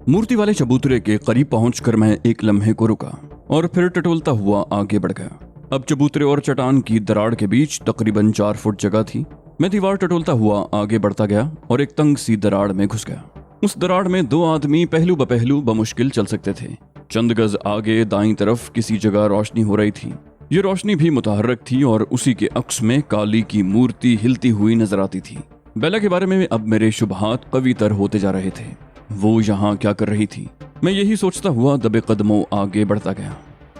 मूर्ति वाले चबूतरे के करीब पहुंचकर मैं एक लम्हे को रुका और फिर टटोलता हुआ आगे बढ़ गया। अब चबूतरे और चट्टान की दरार के बीच तकरीबन 4 फुट जगह थी। मैं दीवार टटोलता हुआ आगे बढ़ता गया और एक तंग सी दरार में घुस गया। उस दरार में 2 आदमी पहलू बपहलू बमुश्किल चल सकते थे। चंद गज आगे दाईं तरफ किसी जगह रोशनी हो रही थी। ये रोशनी भी मुतहर्रक थी और उसी के अक्स में काली की मूर्ति हिलती हुई नजर आती थी। बेला के बारे में अब मेरे शुबहात कवीतर होते जा रहे थे। वो यहाँ क्या कर रही थी? मैं यही सोचता हुआ दबे कदमों आगे बढ़ता गया।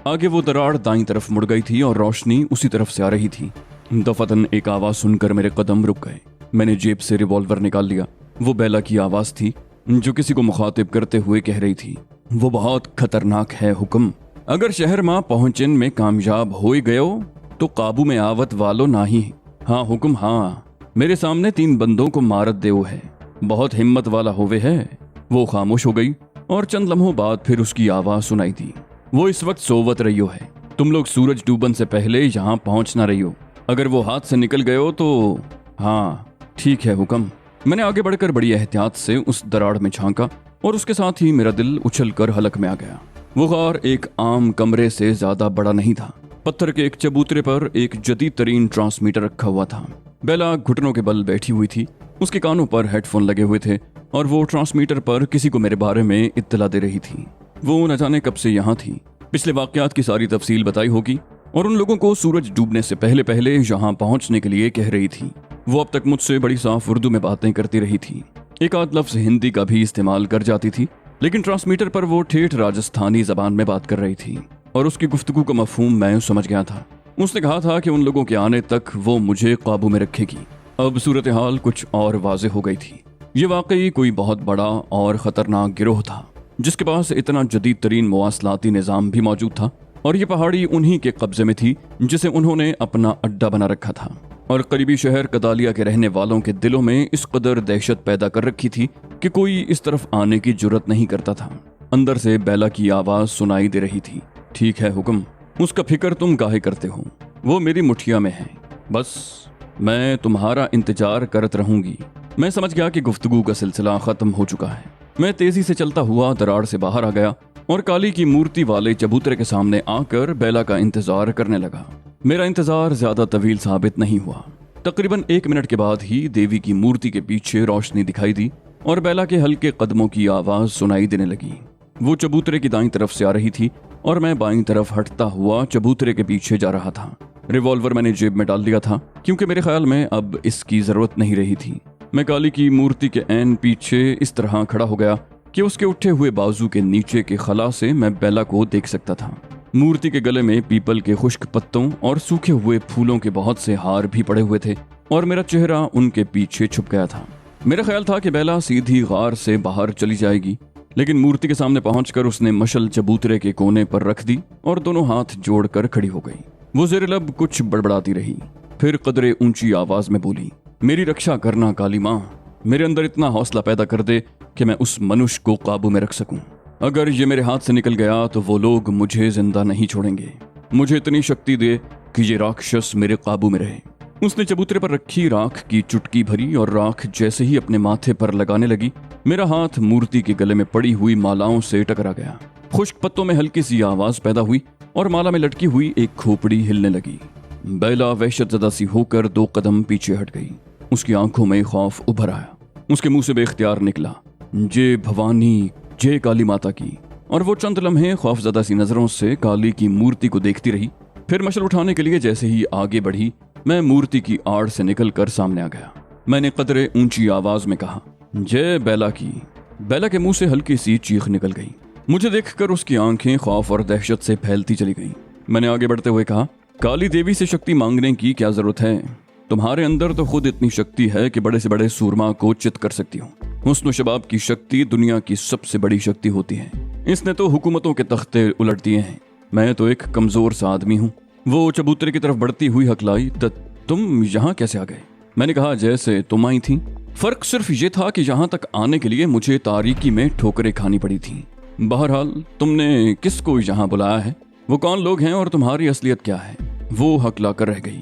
आगे वो दरार दाईं तरफ मुड़ गई थी और रोशनी उसी तरफ से आ रही थी। दफतन एक आवाज सुनकर मेरे कदम रुक गए। मैंने जेब से रिवॉल्वर निकाल लिया। वो बेला की आवाज थी जो किसी को मुखातिब करते हुए कह रही थी, वो बहुत खतरनाक है हुक्म। अगर शहर मां पहुंचन में कामयाब हो गयो तो काबू में आवत वालो नाही। हाँ हुक्म हाँ, मेरे सामने 3 बंदों को मारत देओ है, बहुत हिम्मत वाला होवे है। वो खामोश हो गई और चंद लम्हों बाद फिर उसकी आवाज सुनाई दी, वो इस वक्त सोवत रहियो है, तुम लोग सूरज डूबन से पहले यहाँ पहुंच ना रहियो। अगर वो हाथ से निकल गयो तो हाँ ठीक है हुक्म। मैंने आगे बढ़कर बड़ी एहतियात से उस दरार में झांका और उसके साथ ही मेरा दिल उछलकर हलक में आ गया। वो गार एक आम कमरे से ज्यादा बड़ा नहीं था। पत्थर के एक चबूतरे पर एक जदीद तरीन ट्रांसमीटर रखा हुआ था। बेला घुटनों के बल बैठी हुई थी। उसके कानों पर हेडफोन लगे हुए थे और वो ट्रांसमीटर पर किसी को मेरे बारे में इत्तला दे रही थी। वो न जाने कब से यहाँ थी, पिछले वाकयात की सारी तफसील बताई होगी और उन लोगों को सूरज डूबने से पहले पहले यहाँ पहुंचने के लिए कह रही थी। वो अब तक मुझसे बड़ी साफ उर्दू में बातें करती रही थी। एक आध लफ्ज हिंदी का भी इस्तेमाल कर जाती थी, लेकिन ट्रांसमीटर पर वो ठेठ राजस्थानी जबान में बात कर रही थी और उसकी गुफ्तगू का मफहूम मैं समझ गया था। उसने कहा था कि उन लोगों के आने तक वो मुझे काबू में रखेगी। अब सूरत हाल कुछ और वाज़ेह हो गई थी। ये वाकई कोई बहुत बड़ा और ख़तरनाक गिरोह था जिसके पास इतना जदीद तरीन मवासलाती निज़ाम भी मौजूद था और ये पहाड़ी उन्हीं के कब्जे में थी जिसे उन्होंने अपना अड्डा बना रखा था और करीबी शहर कदालिया के रहने वालों के दिलों में इस कदर दहशत पैदा कर रखी थी कि कोई इस तरफ आने की जुर्रत नहीं करता था। अंदर से बेला की आवाज़ सुनाई दे रही थी, ठीक है हुक्म, उसका फिक्र तुम काहे करते हो, वो मेरी मुठिया में है, बस मैं तुम्हारा इंतजार करत रहूंगी। मैं समझ गया कि गुफ्तगू का सिलसिला खत्म हो चुका है। मैं तेजी से चलता हुआ दरार से बाहर आ गया और काली की मूर्ति वाले चबूतरे के सामने आकर बेला का इंतजार करने लगा। मेरा इंतजार ज्यादा तवील साबित नहीं हुआ। तकरीबन 1 मिनट के बाद ही देवी की मूर्ति के पीछे रोशनी दिखाई दी और बेला के हल्के कदमों की आवाज सुनाई देने लगी। वो चबूतरे की दाईं तरफ से आ रही थी और मैं बाईं तरफ हटता हुआ चबूतरे के पीछे जा रहा था। रिवॉल्वर मैंने जेब में डाल दिया था क्योंकि मेरे ख्याल में अब इसकी जरूरत नहीं रही थी। मैं काली की मूर्ति के ऐन पीछे इस तरह खड़ा हो गया कि उसके उठे हुए बाजू के नीचे के खला से मैं बेला को देख सकता था। मूर्ति के गले में पीपल के खुश्क पत्तों और सूखे हुए फूलों के बहुत से हार भी पड़े हुए थे और मेरा चेहरा उनके पीछे छुप गया था। मेरा ख्याल था कि बेला सीधी गार से बाहर चली जाएगी, लेकिन मूर्ति के सामने पहुंचकर उसने मशल चबूतरे के कोने पर रख दी और दोनों हाथ जोड़कर खड़ी हो गई। वो ज़ेर लब कुछ बड़बड़ाती रही, फिर कदरे ऊंची आवाज में बोली, मेरी रक्षा करना काली माँ, मेरे अंदर इतना हौसला पैदा कर दे कि मैं उस मनुष्य को काबू में रख सकूं। अगर ये मेरे हाथ से निकल गया तो वो लोग मुझे जिंदा नहीं छोड़ेंगे। मुझे इतनी शक्ति दे कि ये राक्षस मेरे काबू में रहे। उसने चबूतरे पर रखी राख की चुटकी भरी और राख जैसे ही अपने माथे पर लगाने लगी, मेरा हाथ मूर्ति के गले में पड़ी हुई मालाओं से टकरा गया। खुश्क पत्तों में हल्की सी आवाज पैदा हुई और माला में लटकी हुई एक खोपड़ी हिलने लगी। बेला वहशतज़दा सी होकर 2 कदम पीछे हट गई। उसकी आंखों में खौफ उभर आया। उसके मुंह से बेख्तियार निकला, जय भवानी, जय काली माता की। और वो चंद लम्हे खौफजदा सी नजरों से काली की मूर्ति को देखती रही। फिर मशल उठाने के लिए जैसे ही आगे बढ़ी, मैं मूर्ति की आड़ से निकलकर सामने आ गया। मैंने कदरे ऊंची आवाज में कहा, जय बेला की। बेला के मुंह से हल्की सी चीख निकल गई। मुझे देखकर उसकी आंखें खौफ और दहशत से फैलती चली गईं। मैंने आगे बढ़ते हुए कहा, काली देवी से शक्ति मांगने की क्या जरूरत है? तुम्हारे अंदर तो खुद इतनी शक्ति है कि बड़े से बड़े सूरमा को चित कर सकती हो। हुस्न शबाब की शक्ति दुनिया की सबसे बड़ी शक्ति होती है। इसने तो हुकूमतों के तख्ते उलट दिए हैं। मैं तो एक कमजोर सा आदमी हूँ। वो चबूतरे की तरफ बढ़ती हुई हकलाई, तुम यहाँ कैसे आ गए? मैंने कहा, जैसे तुम आई थी। फर्क सिर्फ ये था कि यहाँ तक आने के लिए मुझे तारीकी में ठोकरें खानी पड़ी थी। बहरहाल तुमने किसको यहाँ बुलाया है? वो कौन लोग हैं और तुम्हारी असलियत क्या है? वो हकला कर रह गई।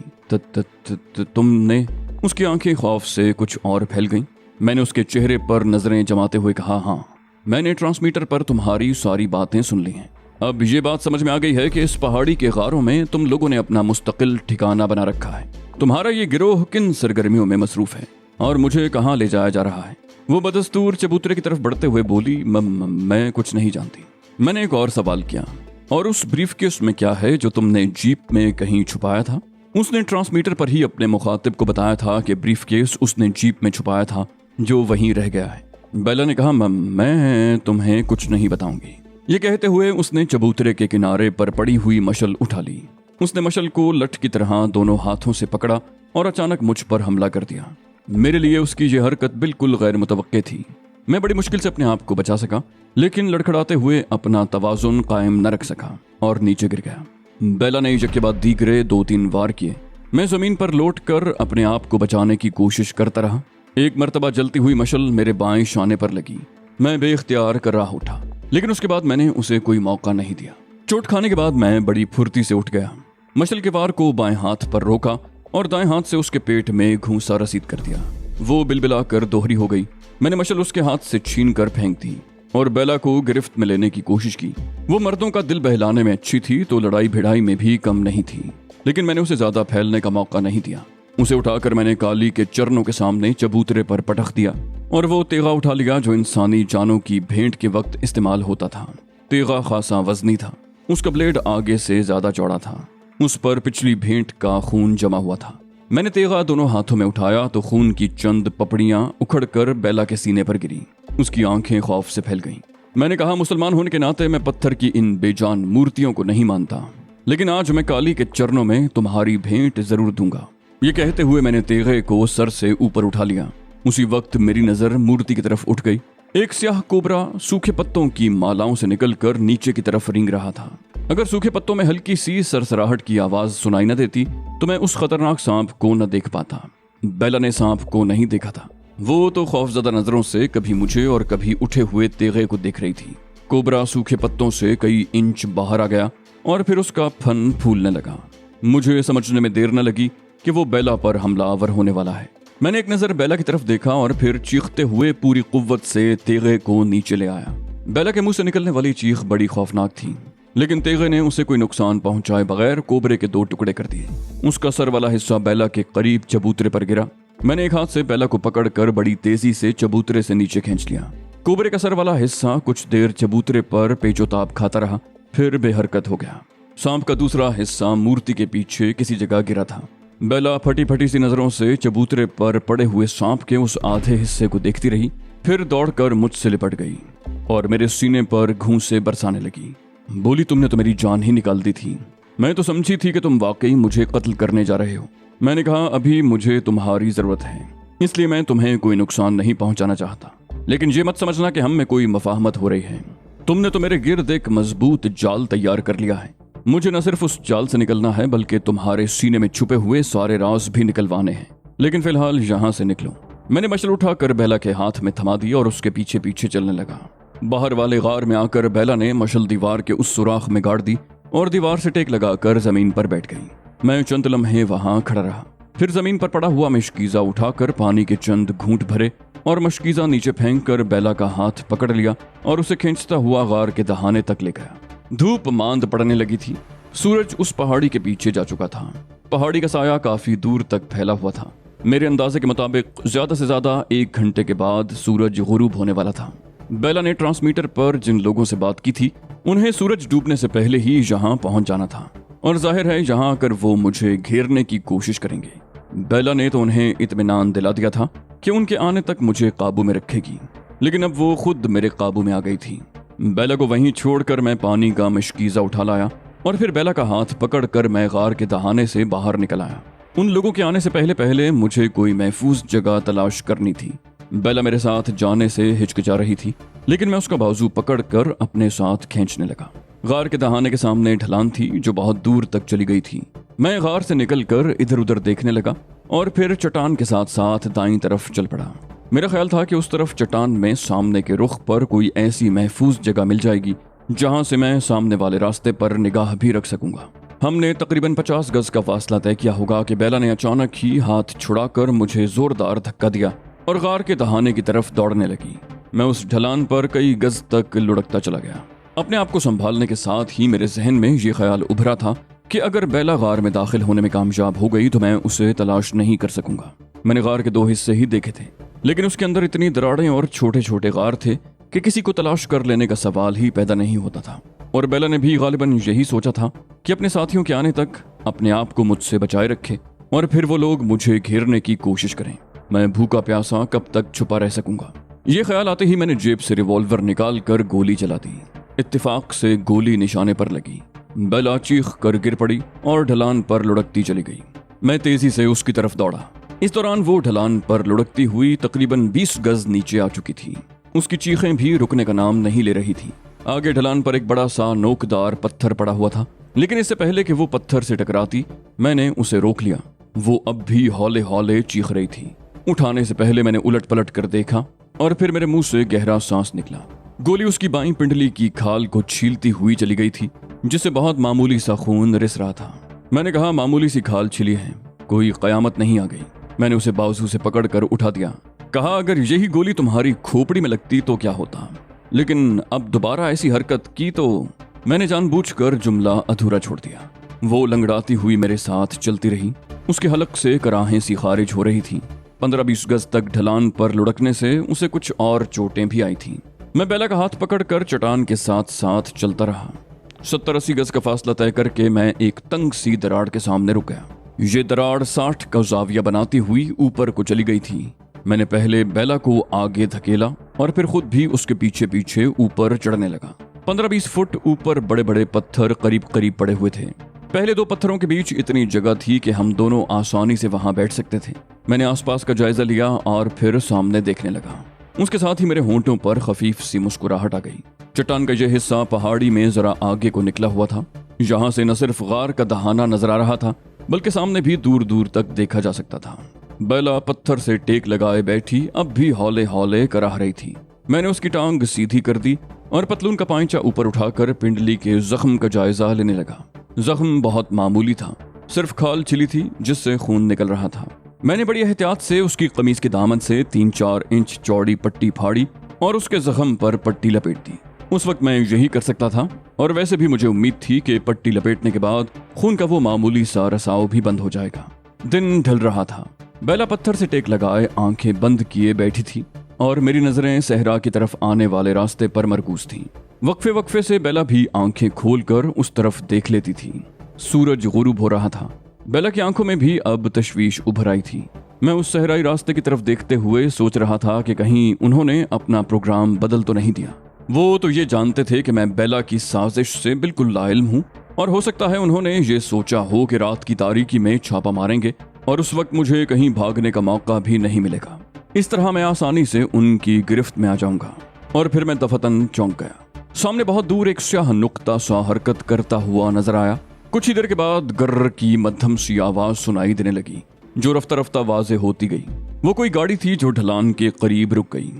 तुमने? उसकी आंखें खौफ से कुछ और फैल गईं। मैंने उसके चेहरे पर नजरें जमाते हुए कहा, हाँ मैंने ट्रांसमीटर पर तुम्हारी सारी बातें सुन ली हैं। अब ये बात समझ में आ गई है कि इस पहाड़ी के गारों में तुम लोगों ने अपना मुस्तकिल ठिकाना बना रखा है। तुम्हारा ये गिरोह किन सरगर्मियों में मसरूफ है और मुझे कहाँ ले जाया जा रहा है? वो बदस्तूर चबूतरे की तरफ बढ़ते हुए बोली, मैं कुछ नहीं जानती। मैंने एक और सवाल किया, और उस ब्रीफकेस में क्या है जो तुमने जीप में कहीं छुपाया था? उसने ट्रांसमीटर पर ही अपने मुखातिब को बताया था कि ब्रीफकेस उसने जीप में छुपाया था जो वहीं रह गया है। बेला ने कहा, मैं तुम्हें कुछ नहीं बताऊंगी। ये कहते हुए उसने चबूतरे के किनारे पर पड़ी हुई मशल उठा ली। उसने मशल को लठ की तरह दोनों हाथों से पकड़ा और अचानक मुझ पर हमला कर दिया। मेरे लिए उसकी ये हरकत बिल्कुल गैर मुतवक्के थी। मैं बड़ी मुश्किल से अपने आप को बचा सका, लेकिन लड़खड़ाते हुए अपना तवाजुन कायम न रख सका और नीचे गिर गया। बेला ने एक के बाद दीगरे 2-3 वार किए। मैं जमीन पर लौटकर अपने आप को बचाने की कोशिश करता रहा। एक मर्तबा जलती हुई मशल मेरे बाएं शाने पर लगी। मैं बेख्तियार कर रहा उठा, लेकिन उसके बाद मैंने उसे कोई मौका नहीं दिया। चोट खाने के बाद मैं बड़ी फुर्ती से उठ गया। मशल के वार को बाएं हाथ पर रोका और दाएं हाथ से उसके पेट में घूंसा रसीद कर दिया। वो बिलबिला कर दोहरी हो गई। मैंने मशल उसके हाथ से छीन कर फेंक दी और बेला को गिरफ्त में लेने की कोशिश की। वो मर्दों का दिल बहलाने में अच्छी थी तो लड़ाई भिड़ाई में भी कम नहीं थी, लेकिन मैंने उसे ज्यादा फैलने का मौका नहीं दिया। उसे उठाकर मैंने काली के चरणों के सामने चबूतरे पर पटक दिया और वो तेगा उठा लिया जो इंसानी जानों की भेंट के वक्त इस्तेमाल होता था। तेगा खासा वजनी था। उसका ब्लेड आगे से ज्यादा चौड़ा था। उस पर पिछली भेंट का खून जमा हुआ था। मैंने तेगा दोनों हाथों में उठाया तो खून की चंद पपड़ियां उखड़कर बेला के सीने पर गिरी। उसकी आंखें खौफ से फैल गईं। मैंने कहा, मुसलमान होने के नाते मैं पत्थर की इन बेजान मूर्तियों को नहीं मानता, लेकिन आज मैं काली के चरणों में तुम्हारी भेंट जरूर दूंगा। ये कहते हुए मैंने तेगे को सर से ऊपर उठा लिया। उसी वक्त मेरी नजर मूर्ति की तरफ उठ गई। एक स्याह कोबरा सूखे पत्तों की मालाओं से निकलकर नीचे की तरफ रेंग रहा था। अगर सूखे पत्तों में हल्की सी सरसराहट की आवाज सुनाई न देती तो मैं उस खतरनाक सांप को न देख पाता। बेला ने सांप को नहीं देखा था। वो तो खौफजदा नजरों से कभी मुझे और कभी उठे हुए तेगे को देख रही थी। कोबरा सूखे पत्तों से कई इंच बाहर आ गया और फिर उसका फन फूलने लगा। मुझे समझने में देर न लगी कि वो बेला पर हमलावर होने वाला है। मैंने एक नजर बेला की तरफ देखा और फिर चीखते हुए पूरी कुव्वत से तेगे को नीचे ले आया। बेला के मुंह से निकलने वाली चीख बड़ी खौफनाक थी, लेकिन तेगे ने उसे कोई नुकसान पहुंचाए बगैर कोबरे के 2 टुकड़े कर दिए। उसका सर वाला हिस्सा बेला के करीब चबूतरे पर गिरा। मैंने एक हाथ से बेला को पकड़कर बड़ी तेजी से चबूतरे से नीचे खींच लिया। कोबरे का सर वाला हिस्सा कुछ देर चबूतरे पर पेचोताब खाता रहा, फिर बेहरकत हो गया। सांप का दूसरा हिस्सा मूर्ति के पीछे किसी जगह गिरा था। बेला फटी फटी सी नजरों से चबूतरे पर पड़े हुए सांप के उस आधे हिस्से को देखती रही, फिर दौड़कर मुझसे लिपट गई और मेरे सीने पर घूंसे बरसाने लगी। बोली, तुमने तो मेरी जान ही निकाल दी थी। मैं तो समझी थी कि तुम वाकई मुझे कत्ल करने जा रहे हो। मैंने कहा, अभी मुझे तुम्हारी जरूरत है, इसलिए मैं तुम्हें कोई नुकसान नहीं पहुंचाना चाहता, लेकिन ये मत समझना कि हम में कोई मफाहमत हो रही है। तुमने तो मेरे गिर्द एक मजबूत जाल तैयार कर लिया है। मुझे न सिर्फ उस जाल से निकलना है बल्कि तुम्हारे सीने में छुपे हुए सारे राज भी निकलवाने हैं, लेकिन फिलहाल यहाँ से निकलो। मैंने मशल उठाकर बेला के हाथ में थमा दी और उसके पीछे पीछे चलने लगा। बाहर वाले गार में आकर बेला ने मशल दीवार के उस सुराख में गाड़ दी और दीवार से टेक लगाकर जमीन पर बैठ गई। मैं चंद लम्हे वहां खड़ा रहा, फिर जमीन पर पड़ा हुआ मशकीजा उठाकर पानी के चंद घूंट भरे और मशकीजा नीचे फेंक कर बेला का हाथ पकड़ लिया और उसे खींचता हुआ गार के दहाने तक ले गया। धूप मांद पड़ने लगी थी। सूरज उस पहाड़ी के पीछे जा चुका था। पहाड़ी का साया काफी दूर तक फैला हुआ था। मेरे अंदाजे के मुताबिक ज्यादा से ज्यादा 1 घंटे के बाद सूरज गुरूब होने वाला था। बेला ने ट्रांसमीटर पर जिन लोगों से बात की थी उन्हें सूरज डूबने से पहले ही यहाँ पहुंच जाना था और जाहिर है यहाँ आकर वो मुझे घेरने की कोशिश करेंगे। बेला ने तो उन्हें इत्मीनान दिला दिया था कि उनके आने तक मुझे काबू में रखेगी, लेकिन अब वो खुद मेरे काबू में आ गई थी। बेला को वहीं छोड़कर मैं पानी का मशकीजा उठा लाया और फिर बेला का हाथ पकड़कर मैं गार के दहाने से बाहर निकल आया। उन लोगों के आने से पहले मुझे कोई महफूज जगह तलाश करनी थी। बेला मेरे साथ जाने से हिचकिचा रही थी, लेकिन मैं उसका बाजू पकड़कर अपने साथ खींचने लगा। गार के दहाने के सामने ढलान थी जो बहुत दूर तक चली गई थी। मैं गार से निकलकर इधर उधर देखने लगा और फिर चट्टान के साथ साथ दाईं तरफ चल पड़ा। मेरा ख्याल था कि उस तरफ चट्टान में सामने के रुख पर कोई ऐसी महफूज जगह मिल जाएगी जहां से मैं सामने वाले रास्ते पर निगाह भी रख सकूंगा। हमने तकरीबन 50 गज का फासला तय किया होगा कि बेला ने अचानक ही हाथ छुड़ाकर मुझे जोरदार धक्का दिया और गार के दहाने की तरफ दौड़ने लगी। मैं उस ढलान पर कई गज तक लुढ़कता चला गया। अपने आप को संभालने के साथ ही मेरे जहन में ये ख्याल उभरा था कि अगर बेला गार में दाखिल होने में कामयाब हो गई तो मैं उसे तलाश नहीं कर सकूंगा। मैंने गार के 2 हिस्से ही देखे थे, लेकिन उसके अंदर इतनी दरारें और छोटे छोटे गार थे कि किसी को तलाश कर लेने का सवाल ही पैदा नहीं होता था। और बेला ने भी गालिबन यही सोचा था कि अपने साथियों के आने तक अपने आप को मुझसे बचाए रखे और फिर वो लोग मुझे घेरने की कोशिश करें। मैं भूखा प्यासा कब तक छुपा रह सकूंगा। ये ख्याल आते ही मैंने जेब से रिवॉल्वर निकाल कर गोली चला दी। इत्तेफाक से गोली निशाने पर लगी। बेला चीख कर गिर पड़ी और ढलान पर लुढ़कती चली गई। मैं तेजी से उसकी तरफ दौड़ा। इस दौरान वो ढलान पर लुढ़कती हुई तकरीबन 20 गज नीचे आ चुकी थी। उसकी चीखें भी रुकने का नाम नहीं ले रही थी। आगे ढलान पर एक बड़ा सा नोकदार पत्थर पड़ा हुआ था, लेकिन इससे पहले कि वो पत्थर से टकराती मैंने उसे रोक लिया। वो अब भी हौले हौले चीख रही थी। उठाने से पहले मैंने उलट पलट कर देखा और फिर मेरे मुंह से गहरा सांस निकला। गोली उसकी बाईं पिंडली की खाल को छीलती हुई चली गई थी, जिससे बहुत मामूली सा खून रिस रहा था। मैंने कहा, मामूली सी खाल छिली है, कोई कयामत नहीं आ गई। मैंने उसे बाजू से पकड़कर उठा दिया। कहा, अगर यही गोली तुम्हारी खोपड़ी में लगती तो क्या होता, लेकिन अब दोबारा ऐसी हरकत की तो। मैंने जानबूझकर जुमला अधूरा छोड़ दिया। वो लंगड़ाती हुई मेरे साथ चलती रही। उसके हलक से कराहें सी खारिज हो रही थी। 15-20 गज तक ढलान पर लुढ़कने से उसे कुछ और चोटें भी आई थीं। मैं बेला का हाथ पकड़कर चट्टान के साथ साथ चलता रहा। 70-80 गज का फासला तय करके मैं एक तंग सी दरार के सामने रुक गया। ये दरार 60 का जाविया बनाती हुई ऊपर को चली गई थी। मैंने पहले बेला को आगे धकेला और फिर खुद भी उसके पीछे पीछे ऊपर चढ़ने लगा। 15-20 फुट ऊपर बड़े बड़े पत्थर करीब करीब पड़े हुए थे। पहले 2 पत्थरों के बीच इतनी जगह थी कि हम दोनों आसानी से वहां बैठ सकते थे। मैंने आसपास का जायजा लिया और फिर सामने देखने लगा। उसके साथ ही मेरे होंठों पर खफीफ सी मुस्कुराहट आ गई। चट्टान का यह हिस्सा पहाड़ी में जरा आगे को निकला हुआ था। यहाँ से न सिर्फ गार का दहाना नजर आ रहा था, बल्कि सामने भी दूर दूर तक देखा जा सकता था। बेला पत्थर से टेक लगाए बैठी अब भी हौले हौले कराह रही थी। मैंने उसकी टांग सीधी कर दी और पतलून का पांचा ऊपर उठाकर पिंडली के जख्म का जायजा लेने लगा। जख्म बहुत मामूली था, सिर्फ खाल छिली थी जिससे खून निकल रहा था। मैंने बड़ी एहतियात से उसकी कमीज के दामन से 3-4 इंच चौड़ी पट्टी फाड़ी और उसके जख्म पर पट्टी लपेट दी। उस वक्त मैं यही कर सकता था, और वैसे भी मुझे उम्मीद थी कि पट्टी लपेटने के बाद खून का वो मामूली सा रसाव भी बंद हो जाएगा। दिन ढल रहा था। बेला पत्थर से टेक लगाए आंखें बंद किए बैठी थी और मेरी नजरें सहरा की तरफ आने वाले रास्ते पर मरकूज थीं। वक्फे वक्फे से बेला भी आंखें खोलकर उस तरफ देख लेती थी। सूरज गुरूब हो रहा था। बेला की आंखों में भी अब तशवीश उभर आई थी। मैं उस सहराई रास्ते की तरफ देखते हुए सोच रहा था कि कहीं उन्होंने अपना प्रोग्राम बदल तो नहीं दिया। वो तो ये जानते थे कि मैं बेला की साजिश से बिल्कुल लाइल्म हूँ, और हो सकता है उन्होंने ये सोचा हो कि रात की तारीकी में छापा मारेंगे और उस वक्त मुझे कहीं भागने का मौका भी नहीं मिलेगा। इस तरह मैं आसानी से उनकी गिरफ्त में आ जाऊंगा। और फिर मैं दफतन चौंक गया। सामने बहुत दूर एक स्याह नुक्ता सा हरकत करता हुआ नजर आया। कुछ ही देर के बाद गर्र की मध्यम सी आवाज सुनाई देने लगी, जो रफ्ता रफ्ता वाज़ेह होती गई। वो कोई गाड़ी थी जो ढलान के करीब रुक गई।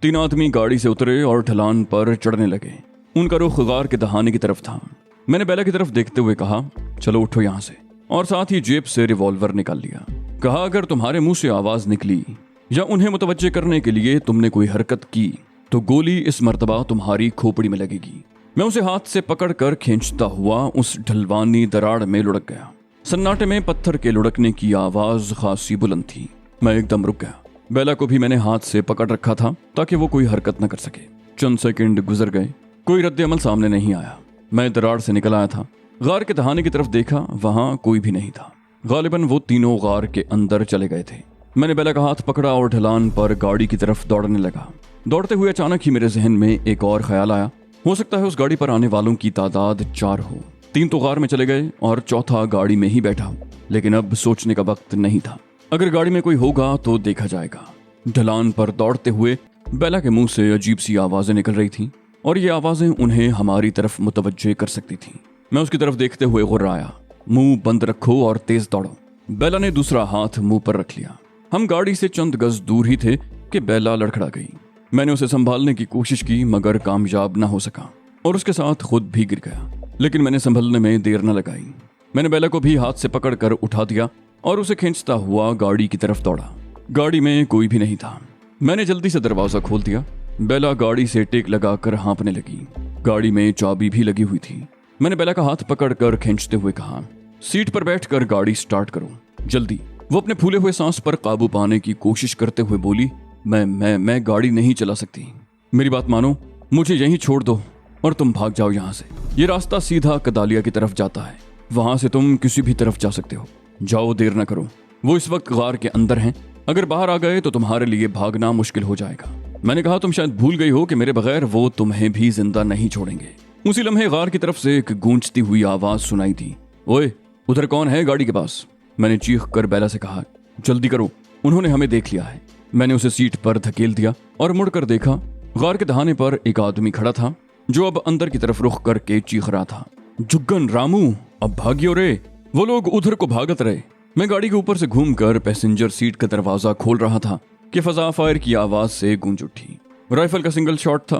3 आदमी गाड़ी से उतरे और ढलान पर चढ़ने लगे। उनका रुख गार के दहाने की तरफ था। मैंने बेला की तरफ देखते हुए कहा, चलो उठो यहाँ से, और साथ ही जेब से रिवॉल्वर निकाल लिया। कहा, अगर तुम्हारे मुंह से आवाज निकली या उन्हें मुतवज्जे करने के लिए तुमने कोई हरकत की तो गोली इस मर्तबा तुम्हारी खोपड़ी में लगेगी। मैं उसे हाथ से पकड़कर खींचता हुआ उस ढलवानी दराड़ में लुढ़क गया। सन्नाटे में पत्थर के लुढ़कने की आवाज खासी बुलंद थी। मैं एकदम रुक गया। बेला को भी मैंने हाथ से पकड़ रखा था ताकि वो कोई हरकत न कर सके। चंद सेकंड गुजर गए, कोई रद्द अमल सामने नहीं आया। मैं दराड़ से निकल आया था। गार के दहाने की तरफ देखा, वहां कोई भी नहीं था। गालिबन वो तीनों गार के अंदर चले गए थे। मैंने बेला का हाथ पकड़ा और ढलान पर गाड़ी की तरफ दौड़ने लगा। दौड़ते हुए अचानक ही मेरे जहन में एक और ख्याल आया। हो सकता है उस गाड़ी पर आने वालों की तादाद 4 हो। 3 तो गार में चले गए और चौथा गाड़ी में ही बैठा हो, लेकिन अब सोचने का वक्त नहीं था। अगर गाड़ी में कोई होगा तो देखा जाएगा। ढलान पर दौड़ते हुए बेला के मुंह से अजीब सी आवाजें निकल रही थीं, और ये आवाजें उन्हें हमारी तरफ मुतवज्जे कर सकती थीं। मैं उसकी तरफ देखते हुए गुर्राया, मुंह बंद रखो और तेज दौड़ो। बेला ने दूसरा हाथ मुंह पर रख लिया। हम गाड़ी से चंद गज दूर ही थे कि बेला लड़खड़ा गई। मैंने उसे संभालने की कोशिश की, मगर कामयाब न हो सका और उसके साथ खुद भी गिर गया। लेकिन मैंने संभलने में देर न लगाई। मैंने बेला को भी हाथ से पकड़कर उठा दिया और उसे खींचता हुआ गाड़ी की तरफ दौड़ा। गाड़ी में कोई भी नहीं था। मैंने जल्दी से दरवाजा खोल दिया बेला गाड़ी से टेक लगाकर हाँपने लगी। गाड़ी में चाबी भी लगी हुई थी। मैंने बेला का हाथ पकड़कर खींचते हुए कहा, सीट पर बैठकर गाड़ी स्टार्ट करो, जल्दी। वो अपने फूले हुए सांस पर काबू पाने की कोशिश करते हुए बोली, मैं गाड़ी नहीं चला सकती। मेरी बात मानो, मुझे यहीं छोड़ दो और तुम भाग जाओ यहाँ से। ये रास्ता सीधा कदालिया की तरफ जाता है, वहां से तुम किसी भी तरफ जा सकते हो। जाओ, देर न करो। वो इस वक्त गार के अंदर हैं। अगर बाहर आ गए तो तुम्हारे लिए भागना मुश्किल हो जाएगा। मैंने कहा, तुम शायद भूल गई हो कि मेरे बगैर वो तुम्हें भी जिंदा नहीं छोड़ेंगे। उसी लम्हे गार की तरफ से एक गूंजती हुई आवाज सुनाई दी, ओए, उधर कौन है गाड़ी के पास? मैंने चीख कर बेला से कहा, जल्दी करो, उन्होंने हमें देख लिया है। मैंने उसे सीट पर धकेल दिया और मुड़कर देखा। गार के दहाने पर एक आदमी खड़ा था जो अब अंदर की तरफ रुख करके चीख रहा था, जुग्गन, रामू, अब भागियो रे। वो लोग उधर को भागत रहे। मैं गाड़ी के ऊपर से घूमकर पैसेंजर सीट का दरवाजा खोल रहा था कि फजा फायर की आवाज से गूंज उठी। राइफल का सिंगल शॉट था।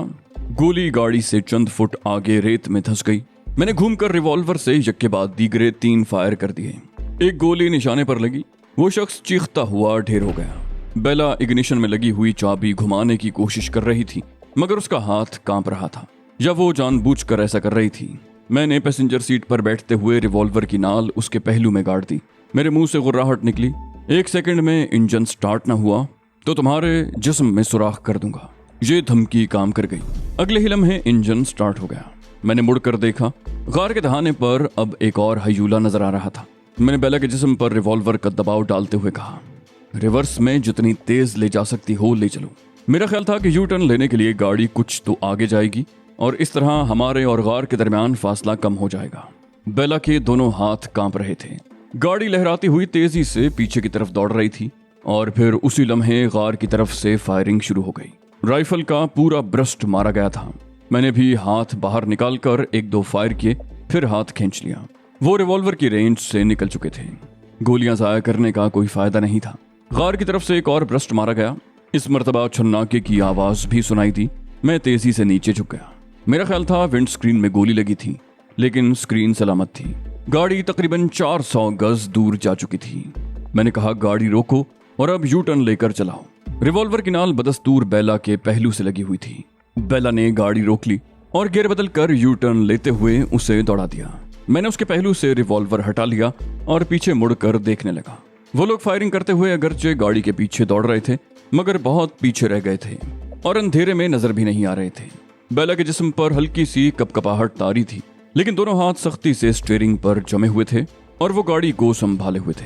गोली गाड़ी से चंद फुट आगे रेत में धंस गई। मैंने घूमकर रिवॉल्वर से यक्के बाद दीगरे 3 फायर कर दिए। एक गोली निशाने पर लगी। वो शख्स चीखता हुआ ढेर हो गया। बेला इग्निशन में लगी हुई चाबी घुमाने की कोशिश कर रही थी, मगर उसका हाथ कांप रहा था, या वो जानबूझकर ऐसा कर रही थी। मैंने पैसेंजर सीट पर बैठते हुए रिवॉल्वर की नाल उसके पहलू में गाड़ दी। मेरे मुंह से गुर्राहट निकली, 1 सेकंड में इंजन स्टार्ट ना हुआ तो तुम्हारे जिस्म में सुराख कर दूंगा। ये धमकी काम कर गई। अगले ही लम्हे इंजन स्टार्ट हो गया। मैंने मुड़कर देखा, गार के दहाने पर अब एक और हयूला नजर आ रहा था। मैंने बेला के जिस्म पर रिवॉल्वर का दबाव डालते हुए कहा, रिवर्स में जितनी तेज ले जा सकती हो ले चलो। मेरा ख्याल था कि यू टर्न लेने के लिए गाड़ी कुछ तो आगे जाएगी और इस तरह हमारे और गार के दरमियान फासला कम हो जाएगा। बेला के दोनों हाथ कांप रहे थे। गाड़ी लहराती हुई तेजी से पीछे की तरफ दौड़ रही थी और फिर उसी लम्हे गार की तरफ से फायरिंग शुरू हो गई। राइफल का पूरा ब्रस्ट मारा गया था। मैंने भी हाथ बाहर निकालकर 1-2 फायर किए, फिर हाथ खींच लिया। वो रिवॉल्वर की रेंज से निकल चुके थे। गोलियां जाया करने का कोई फायदा नहीं था। गार की तरफ से एक और ब्रस्ट मारा गया। इस मर्तबा छन्नाके की आवाज भी सुनाई दी। मैं तेजी से नीचे झुक गया। मेरा ख्याल था विंड स्क्रीन में गोली लगी थी, लेकिन स्क्रीन सलामत थी। गाड़ी तकरीबन 400 गज दूर जा चुकी थी। मैंने कहा, गाड़ी रोको और अब यू टर्न लेकर चलाओ। रिवॉल्वर की नाल बदस्तूर बेला के पहलू से लगी हुई थी। बेला ने गाड़ी रोक ली और गियर बदल कर यू टर्न लेते हुए उसे दौड़ा दिया। मैंने उसके पहलू से रिवॉल्वर हटा लिया और पीछे मुड़कर देखने लगा। वो लोग फायरिंग करते हुए अगरचे गाड़ी के पीछे दौड़ रहे थे, मगर बहुत पीछे रह गए थे और अंधेरे में नजर भी नहीं आ रहे थे। बेला के जिस्म पर हल्की सी कपकपाहट तारी थी, लेकिन दोनों हाथ सख्ती से स्टीयरिंग पर जमे हुए थे और वो गाड़ी को संभाले हुए थे।